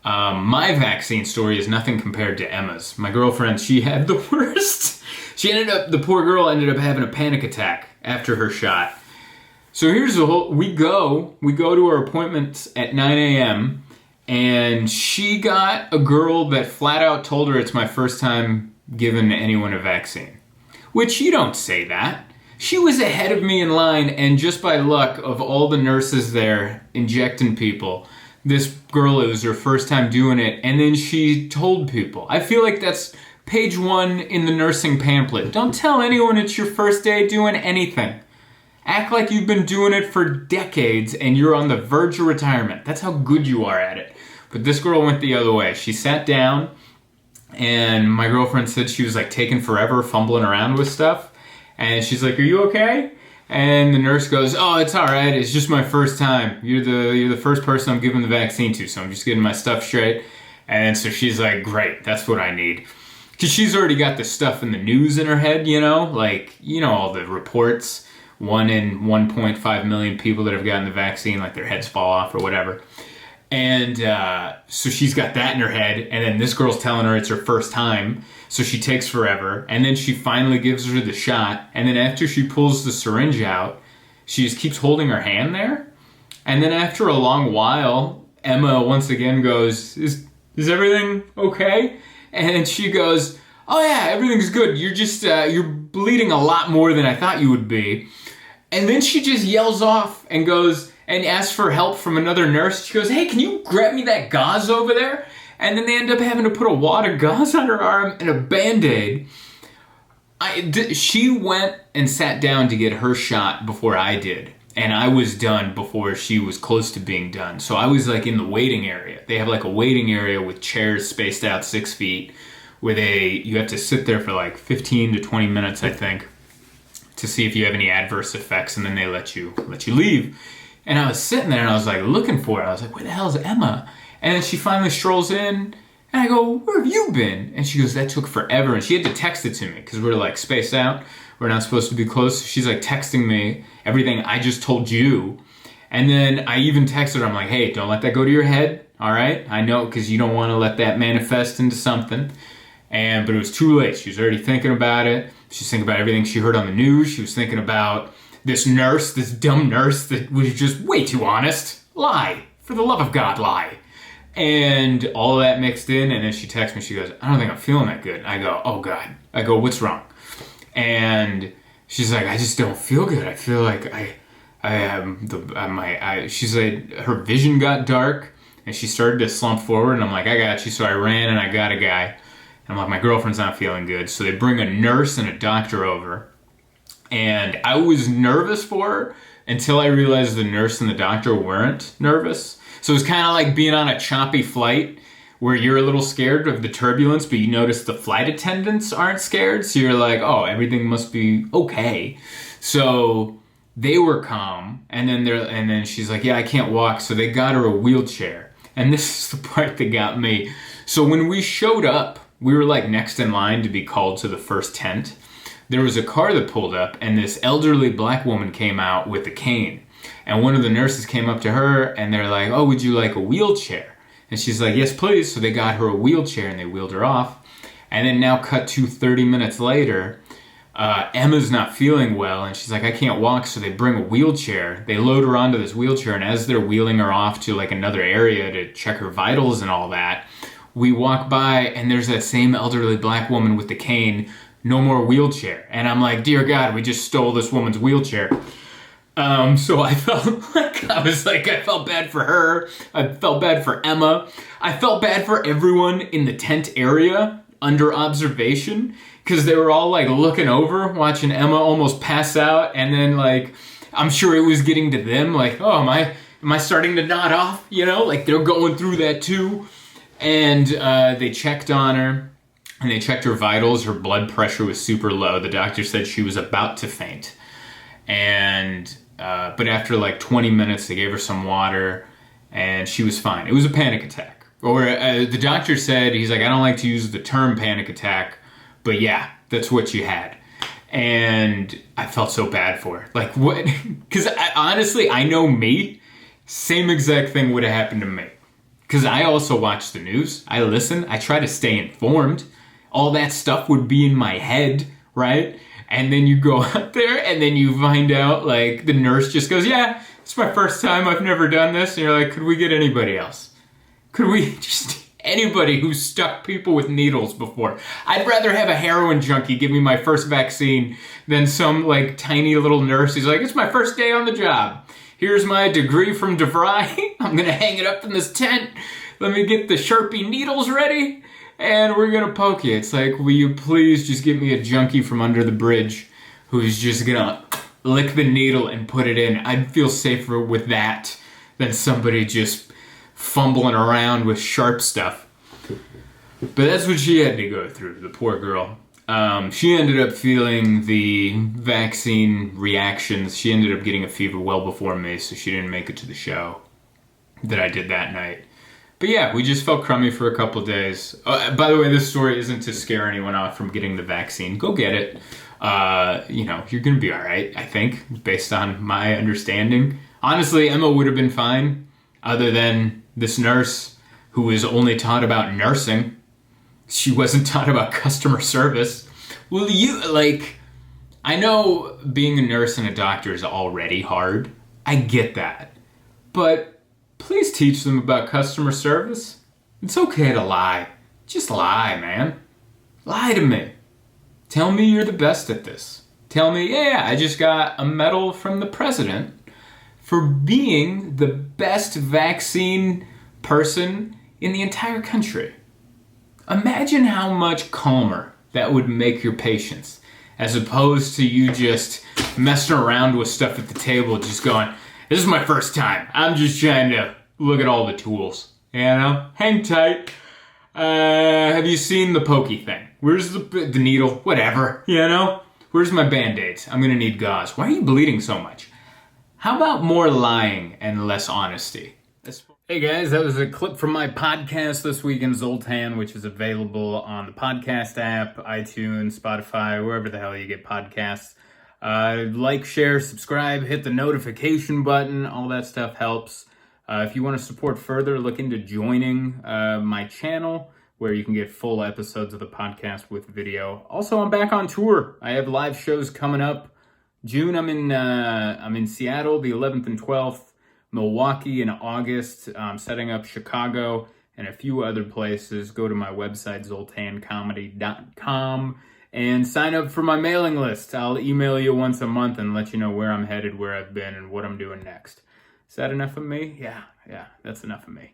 My vaccine story is nothing compared to Emma's. My girlfriend, she had the worst. The poor girl ended up having a panic attack after her shot. So here's the whole, we go to our appointments at 9 a.m. and she got a girl that flat out told her it's my first time giving anyone a vaccine. Which you don't say that. She was ahead of me in line, and just by luck of all the nurses there injecting people, this girl, it was her first time doing it, and then she told people. I feel like that's page 1 in the nursing pamphlet. Don't tell anyone it's your first day doing anything. Act like you've been doing it for decades and you're on the verge of retirement. That's how good you are at it. But this girl went the other way. She sat down, and my girlfriend said she was like taking forever fumbling around with stuff. And she's like, "Are you okay?" And the nurse goes, "Oh, it's all right. It's just my first time. You're the first person I'm giving the vaccine to, so I'm just getting my stuff straight." And so she's like, "Great, that's what I need." Because she's already got the stuff in the news in her head, all the reports. 1 in 1.5 million people that have gotten the vaccine, like their heads fall off or whatever. And so she's got that in her head, and then this girl's telling her it's her first time, so she takes forever, and then she finally gives her the shot, and then after she pulls the syringe out, she just keeps holding her hand there, and then after a long while, Emma once again goes, is everything okay? And she goes, "Oh yeah, everything's good, you're just, you're bleeding a lot more than I thought you would be." And then she just yells off and goes, and asks for help from another nurse. She goes, "Hey, can you grab me that gauze over there?" And then they end up having to put a wad of gauze on her arm and a Band-Aid. She went and sat down to get her shot before I did. And I was done before she was close to being done. So I was like in the waiting area. They have like a waiting area with chairs spaced out 6 feet where you have to sit there for like 15 to 20 minutes, I think, to see if you have any adverse effects, and then they let you leave. And I was sitting there and I was like looking for her. I was like, "Where the hell is Emma?" And then she finally strolls in and I go, "Where have you been?" And she goes, "That took forever." And she had to text it to me because we're like spaced out. We're not supposed to be close. She's like texting me everything I just told you. And then I even texted her. I'm like, "Hey, don't let that go to your head. All right? I know, because you don't want to let that manifest into something." But it was too late. She was already thinking about it. She was thinking about everything she heard on the news. She was thinking about this dumb nurse that was just way too honest. Lie. For the love of God, lie. And all of that mixed in, and then she texts me, she goes, "I don't think I'm feeling that good." I go, "Oh God." I go, "What's wrong?" And she's like, "I just don't feel good. I feel like she's like, her vision got dark, and she started to slump forward, and I'm like, "I got you." So I ran and I got a guy. And I'm like, "My girlfriend's not feeling good." So they bring a nurse and a doctor over. And I was nervous for her until I realized the nurse and the doctor weren't nervous. So it was kind of like being on a choppy flight where you're a little scared of the turbulence, but you notice the flight attendants aren't scared. So you're like, "Oh, everything must be okay." So they were calm. And then she's like, "Yeah, I can't walk." So they got her a wheelchair. And this is the part that got me. So when we showed up, we were like next in line to be called to the first tent. There was a car that pulled up, and this elderly black woman came out with a cane. And one of the nurses came up to her, and they're like, "Oh, would you like a wheelchair?" And she's like, "Yes, please." So they got her a wheelchair, and they wheeled her off. And then now cut to 30 minutes later, Emma's not feeling well, and she's like, "I can't walk." So they bring a wheelchair. They load her onto this wheelchair, and as they're wheeling her off to like another area to check her vitals and all that, we walk by, and there's that same elderly black woman with the cane. "No more wheelchair." And I'm like, "Dear God, we just stole this woman's wheelchair." So I felt I felt bad for her. I felt bad for Emma. I felt bad for everyone in the tent area under observation, because they were all like looking over, watching Emma almost pass out. And then like, I'm sure it was getting to them like, "Oh, am I starting to nod off?" Like they're going through that too. And they checked on her. And they checked her vitals. Her blood pressure was super low. The doctor said she was about to faint. But after like 20 minutes, they gave her some water, and she was fine. It was a panic attack. Or the doctor said, he's like, "I don't like to use the term panic attack, but yeah, that's what you had." And I felt so bad for her. Like, what? Because honestly, I know me, same exact thing would have happened to me. Because I also watch the news. I listen. I try to stay informed. All that stuff would be in my head, right? And then you go out there and then you find out, like, the nurse just goes, yeah, it's my first time. I've never done this. And you're like, could we get anybody else? Could we just... Anybody who's stuck people with needles before. I'd rather have a heroin junkie give me my first vaccine than some, like, tiny little nurse who's like, it's my first day on the job. Here's my degree from DeVry. I'm going to hang it up in this tent. Let me get the Sharpie needles ready, and we're going to poke you. It's like, will you please just give me a junkie from under the bridge who's just going to lick the needle and put it in? I'd feel safer with that than somebody just fumbling around with sharp stuff. But that's what she had to go through, the poor girl. She ended up feeling the vaccine reactions. She ended up getting a fever well before me, so she didn't make it to the show that I did that night. But yeah, we just felt crummy for a couple days. By the way, this story isn't to scare anyone off from getting the vaccine. Go get it. You're going to be all right, I think, based on my understanding. Honestly, Emma would have been fine, other than this nurse who was only taught about nursing. She wasn't taught about customer service. Well, I know being a nurse and a doctor is already hard. I get that. But please teach them about customer service. It's okay to lie. Just lie, man. Lie to me. Tell me you're the best at this. Tell me, yeah, I just got a medal from the president for being the best vaccine person in the entire country. Imagine how much calmer that would make your patients, as opposed to you just messing around with stuff at the table, just going, this is my first time. I'm just trying to look at all the tools. Hang tight. Have you seen the pokey thing? Where's the needle? Whatever, Where's my Band-Aids? I'm gonna need gauze. Why are you bleeding so much? How about more lying and less honesty? Hey guys, that was a clip from my podcast, This Week in Zoltan, which is available on the podcast app, iTunes, Spotify, wherever the hell you get podcasts. Like, share, subscribe, hit the notification button. All that stuff helps. If you want to support further, look into joining my channel, where you can get full episodes of the podcast with video. Also, I'm back on tour. I have live shows coming up. June, I'm in Seattle, the 11th and 12th. Milwaukee in August, setting up Chicago and a few other places. Go to my website, zoltancomedy.com, and sign up for my mailing list. I'll email you once a month and let you know where I'm headed, where I've been, and what I'm doing next. Is that enough of me? Yeah, that's enough of me.